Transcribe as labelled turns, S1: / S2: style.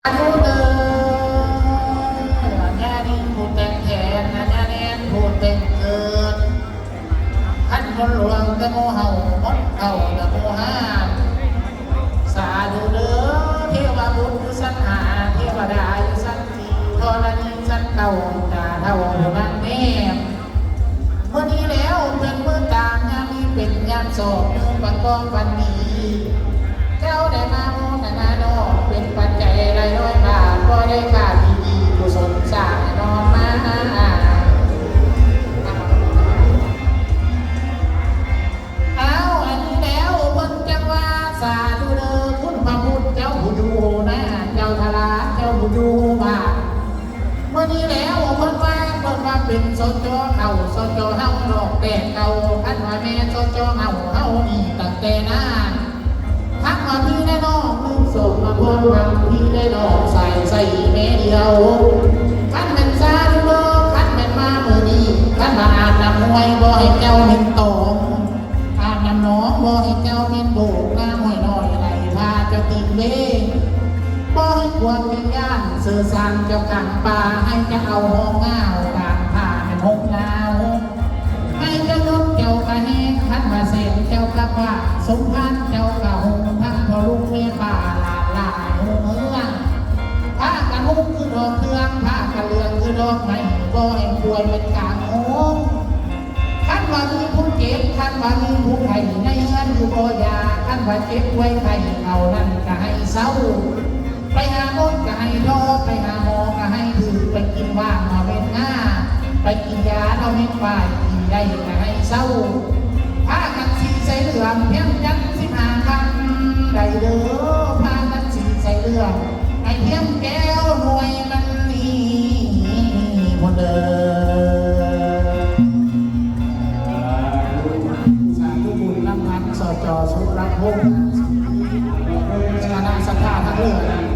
S1: อายุเดินญาดิผู้แต่งแทนญาแนนผู้แต่งเกิดขันคนหลวงตะโมเห่ามดเห่าตะโมห้าสาธุเด้อเทวบุตรอยู่สันหาเทวดาอยู่สันสีธรณีสันเก่าตาเท่าผู้นั่งแนมเมื่อนี้แล้วเป็นเมื่อตามยามนี้เป็นยามสอบมือประกอบวันนี้เจ้าได้มาโมทนาโนเป็นปัจจัยรายร้อยบาทก็ได้ค่าดีๆกุศลสร้างนอนมาเอาอันนี้แล้วเพิ่นจังว่าสาธุเด้อคุณพระพุทธเจ้าผู้อยู่นะเจ้าทาราเจ้าผู้อยู่บ้านเมื่อนี้แล้วเพิ่นว่าเป็นสจเฮาสจเฮาดอกแดงเก่าอันว่าแม่สจเฮานี่ตั้งแต่นานทักมาพี่ได้น้องลืมส่งมาพรวันพี่ได้ดอกใส่แม่เดียวขันเป็นซาดูโลขันเป็นมาเมื่อนี้ขันมาอาบน้ำมวยบ่ให้เจ้าเห็นตองอาบน้ำน้องบ่ให้เจ้าเห็นโบกหน้าห้อยน้อยไหลพาเจ้าติดเว้บ่ให้ควรวิญญาณสื่อสารเจ้ากลางป่าให้เจ้าเอาห้องง่าวกลางผ่าให้หกงาวให้เจ้ายกเจ้ากระแหงขันมาเสียงเจ้ากระว่าสมพันธ์เจ้ากระหงทั้งพอลุงเมียป่าลาหูเมืองผ้ากระหุ้งคือดอกเรืองผ้ากระเลืองคือดอกไม้บ่ให้ป่วยเป็นกลางโอ้ขันว่ามีผู้เจ็บขันว่ามีผู้ไข้ในเงินอยู่บ่ยาขันว่าเจ็บไว้ไข้เอานั่นก็ให้เศร้าไปหาหมอก็ให้รอไปหาหมอก็ให้ถือไปกินว่างมาเป็นหน้าไปกินยาเอาเม็ดไปกินได้ก็ให้เศร้าผ้ากันสีใส่เหลืองเพียงยัน15 ครั้งได้เด้อผ้ากันสีใส่เหลืองให้เพียงแก้วหน่วยมันนี่หมดเด้อสาธุบุญนำพันสจสุรพงษ์คณะสัทธาทั้งเรื่อง